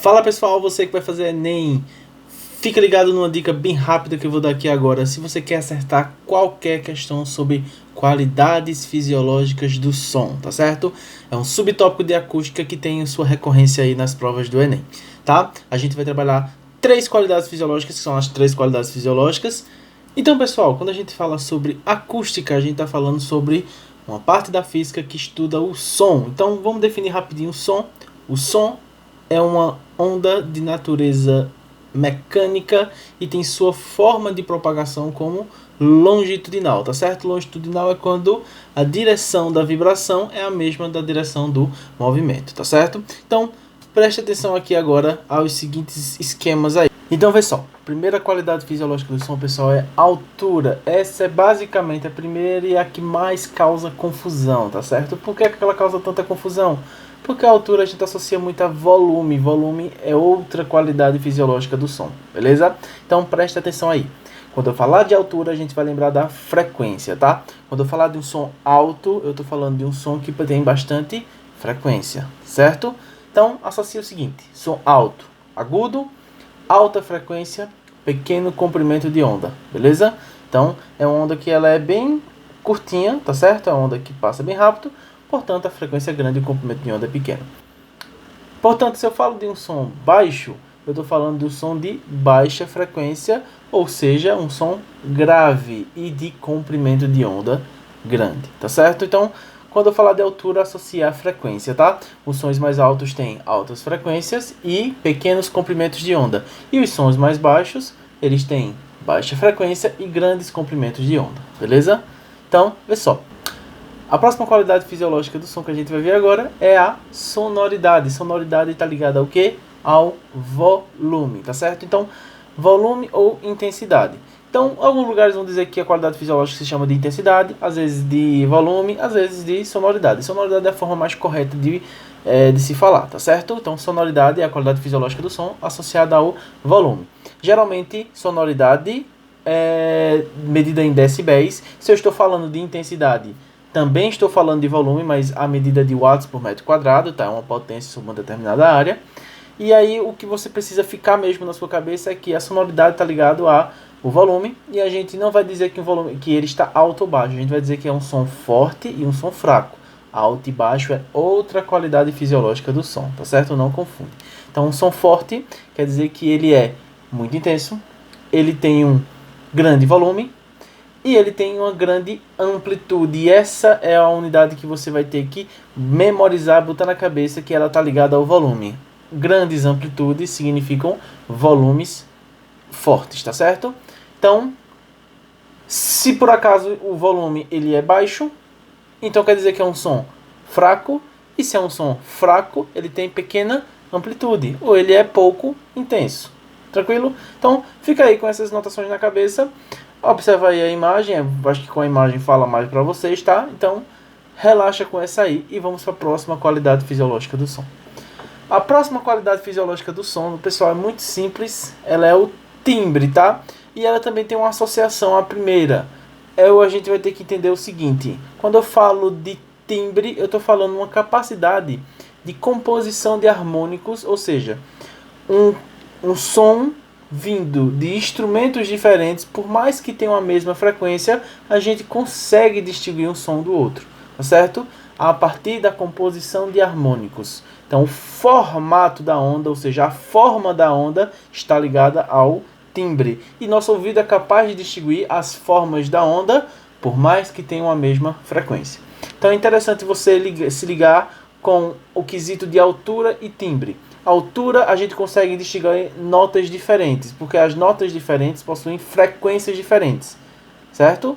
Fala pessoal, você que vai fazer Enem, fica ligado numa dica bem rápida que eu vou dar aqui agora. Se você quer acertar qualquer questão sobre qualidades fisiológicas do som, tá certo? É um subtópico de acústica que tem sua recorrência aí nas provas do Enem, tá? A gente vai trabalhar três qualidades fisiológicas, que são as três qualidades fisiológicas. Então pessoal, quando a gente fala sobre acústica, a gente está falando sobre uma parte da física que estuda o som. Então vamos definir rapidinho o som. O som é uma onda de natureza mecânica e tem sua forma de propagação como longitudinal, tá certo? Longitudinal é quando a direção da vibração é a mesma da direção do movimento, tá certo? Então, preste atenção aqui agora aos seguintes esquemas aí. Então, vê só. A primeira qualidade fisiológica do som, pessoal, é altura. Essa é basicamente a primeira e a que mais causa confusão, tá certo? Por que ela causa tanta confusão? Porque a altura a gente associa muito a volume. Volume é outra qualidade fisiológica do som, beleza? Então preste atenção aí. Quando eu falar de altura, a gente vai lembrar da frequência, tá? Quando eu falar de um som alto, eu estou falando de um som que tem bastante frequência, certo? Então associa o seguinte: som alto, agudo, alta frequência, pequeno comprimento de onda, beleza? Então é uma onda que ela é bem curtinha, tá certo? É uma onda que passa bem rápido. Portanto, a frequência é grande e o comprimento de onda é pequeno. Portanto, se eu falo de um som baixo, eu estou falando do som de baixa frequência, ou seja, um som grave e de comprimento de onda grande, tá certo? Então, quando eu falar de altura, associar a frequência, tá? Os sons mais altos têm altas frequências e pequenos comprimentos de onda. E os sons mais baixos, eles têm baixa frequência e grandes comprimentos de onda, beleza? Então, vê só. A próxima qualidade fisiológica do som que a gente vai ver agora é a sonoridade. Sonoridade está ligada ao quê? Ao volume, tá certo? Então, volume ou intensidade. Então, alguns lugares vão dizer que a qualidade fisiológica se chama de intensidade, às vezes de volume, às vezes de sonoridade. Sonoridade é a forma mais correta de se falar, tá certo? Então, sonoridade é a qualidade fisiológica do som associada ao volume. Geralmente, sonoridade é medida em decibéis. Se eu estou falando de intensidade, também estou falando de volume, mas a medida de watts por metro quadrado, tá? É uma potência sobre uma determinada área. E aí o que você precisa ficar mesmo na sua cabeça é que a sonoridade está ligado ao volume, e a gente não vai dizer que o volume, que ele está alto ou baixo, a gente vai dizer que é um som forte e um som fraco. Alto e baixo é outra qualidade fisiológica do som, tá certo? Não confunde. Então, um som forte quer dizer que ele é muito intenso, ele tem um grande volume, e ele tem uma grande amplitude. E essa é a unidade que você vai ter que memorizar, botar na cabeça que ela está ligada ao volume. Grandes amplitudes significam volumes fortes, tá certo? Então, se por acaso o volume ele é baixo, então quer dizer que é um som fraco. E se é um som fraco, ele tem pequena amplitude, ou ele é pouco intenso. Tranquilo? Então, fica aí com essas notações na cabeça. Observa aí a imagem, acho que com a imagem fala mais para vocês, tá? Então, relaxa com essa aí e vamos para a próxima qualidade fisiológica do som. A próxima qualidade fisiológica do som, pessoal, é muito simples, ela é o timbre, tá? E ela também tem uma associação à primeira. A gente vai ter que entender o seguinte: quando eu falo de timbre, eu estou falando uma capacidade de composição de harmônicos, ou seja, um som vindo de instrumentos diferentes, por mais que tenham a mesma frequência, a gente consegue distinguir um som do outro, tá certo? A partir da composição de harmônicos. Então, o formato da onda, ou seja, a forma da onda, está ligada ao timbre. E nosso ouvido é capaz de distinguir as formas da onda, por mais que tenham a mesma frequência. Então, é interessante você se ligar com o quesito de altura e timbre. A altura a gente consegue distinguir notas diferentes, porque as notas diferentes possuem frequências diferentes, certo?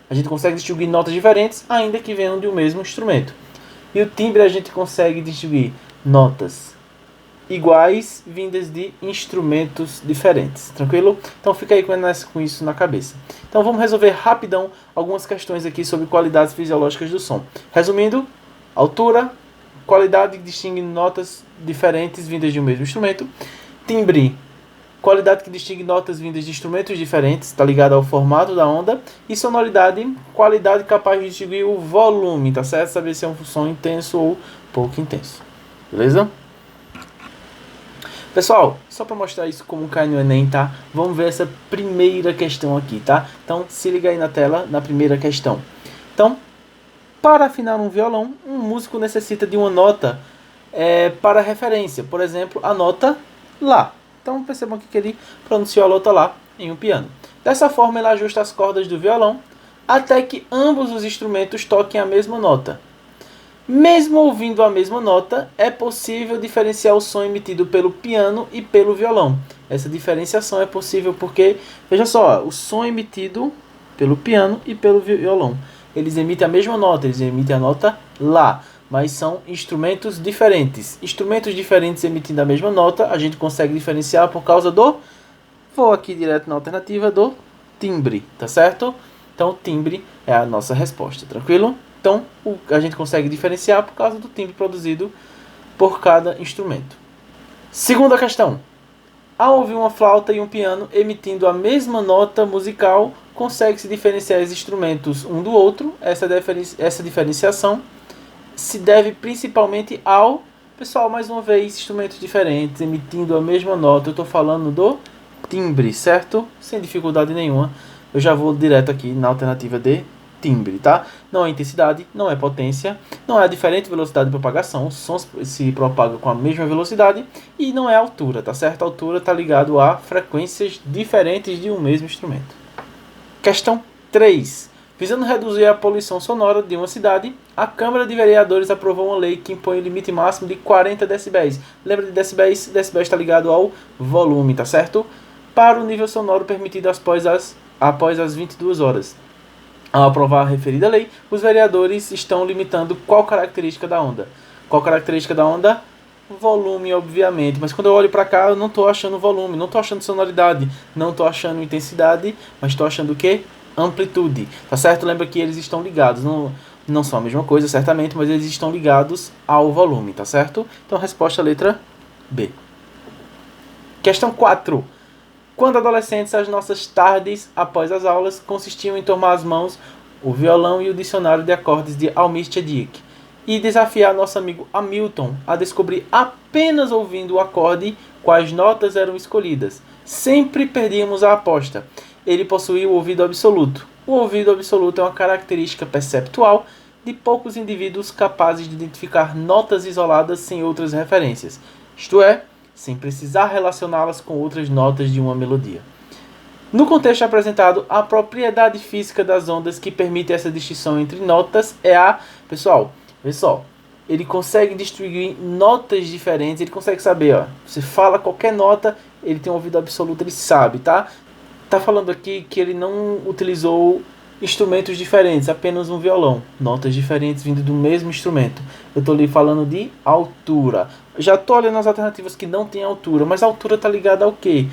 A gente consegue distinguir notas diferentes, ainda que venham de um mesmo instrumento. E o timbre a gente consegue distinguir notas iguais vindas de instrumentos diferentes, tranquilo? Então fica aí com isso na cabeça. Então vamos resolver rapidão algumas questões aqui sobre qualidades fisiológicas do som. Resumindo, altura, qualidade que distingue notas diferentes vindas de um mesmo instrumento. Timbre, qualidade que distingue notas vindas de instrumentos diferentes, está ligada ao formato da onda. E sonoridade, qualidade capaz de distinguir o volume, tá certo? Saber se é um som intenso ou pouco intenso. Beleza? Pessoal, só para mostrar isso como cai no Enem, tá? Vamos ver essa primeira questão aqui, tá? Então, se liga aí na tela, na primeira questão. Então, para afinar um violão, um músico necessita de uma nota para referência. Por exemplo, a nota Lá. Então, percebam aqui que ele pronunciou a nota Lá em um piano. Dessa forma, ele ajusta as cordas do violão até que ambos os instrumentos toquem a mesma nota. Mesmo ouvindo a mesma nota, é possível diferenciar o som emitido pelo piano e pelo violão. Essa diferenciação é possível porque, veja só, o som emitido pelo piano e pelo violão, eles emitem a mesma nota, eles emitem a nota Lá, mas são instrumentos diferentes. Instrumentos diferentes emitindo a mesma nota, a gente consegue diferenciar por causa do, vou aqui direto na alternativa, do timbre, tá certo? Então, o timbre é a nossa resposta, tranquilo? Então, a gente consegue diferenciar por causa do timbre produzido por cada instrumento. Segunda questão. Ao ouvir uma flauta e um piano emitindo a mesma nota musical, consegue-se diferenciar os instrumentos um do outro. Essa diferenciação se deve principalmente ao... Pessoal, mais uma vez, instrumentos diferentes emitindo a mesma nota. Eu estou falando do timbre, certo? Sem dificuldade nenhuma. Eu já vou direto aqui na alternativa de timbre, tá? Não é intensidade, não é potência, não é a diferente velocidade de propagação, o som se propaga com a mesma velocidade e não é altura, tá certo? A altura está ligado a frequências diferentes de um mesmo instrumento. Questão 3. Visando reduzir a poluição sonora de uma cidade, a Câmara de Vereadores aprovou uma lei que impõe o limite máximo de 40 decibéis. Lembra de decibéis? Decibéis está ligado ao volume, tá certo? Para o nível sonoro permitido após as 22 horas. Ao aprovar a referida lei, os vereadores estão limitando qual característica da onda? Qual característica da onda? Volume, obviamente. Mas quando eu olho para cá, eu não estou achando volume, não estou achando sonoridade, não estou achando intensidade, mas estou achando o quê? Amplitude. Tá certo? Lembra que eles estão ligados. Não são a mesma coisa, certamente, mas eles estão ligados ao volume, tá certo? Então, resposta letra B. Questão 4. Quando adolescentes, as nossas tardes após as aulas consistiam em tomar as mãos o violão e o dicionário de acordes de Almir Chedick e desafiar nosso amigo Hamilton a descobrir apenas ouvindo o acorde quais notas eram escolhidas. Sempre perdíamos a aposta. Ele possuía o ouvido absoluto. O ouvido absoluto é uma característica perceptual de poucos indivíduos capazes de identificar notas isoladas sem outras referências. Isto é, sem precisar relacioná-las com outras notas de uma melodia. No contexto apresentado, a propriedade física das ondas que permite essa distinção entre notas é a... Pessoal, ele consegue distinguir notas diferentes, ele consegue saber, ó, você fala qualquer nota, ele tem um ouvido absoluto, ele sabe, tá? Tá falando aqui que ele não utilizou instrumentos diferentes, apenas um violão. Notas diferentes vindo do mesmo instrumento. Eu estou ali falando de altura. Já estou olhando as alternativas que não tem altura, mas a altura está ligada ao quê?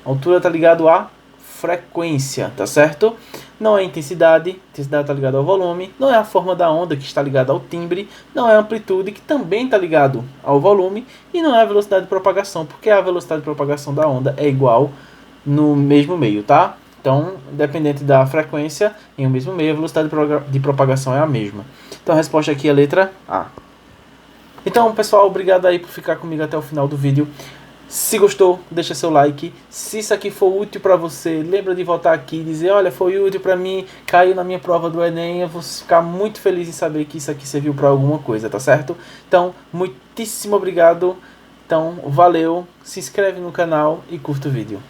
A altura está ligada à frequência, tá certo? Não é intensidade está ligada ao volume, não é a forma da onda que está ligada ao timbre, não é a amplitude que também está ligado ao volume e não é a velocidade de propagação, porque a velocidade de propagação da onda é igual no mesmo meio, tá? Então, independente da frequência, em um mesmo meio, a velocidade de propagação é a mesma. Então, a resposta aqui é a letra A. Então, pessoal, obrigado aí por ficar comigo até o final do vídeo. Se gostou, deixa seu like. Se isso aqui for útil para você, lembra de voltar aqui e dizer, olha, foi útil para mim, caiu na minha prova do Enem. Eu vou ficar muito feliz em saber que isso aqui serviu para alguma coisa, tá certo? Então, muitíssimo obrigado. Então, valeu, se inscreve no canal e curta o vídeo.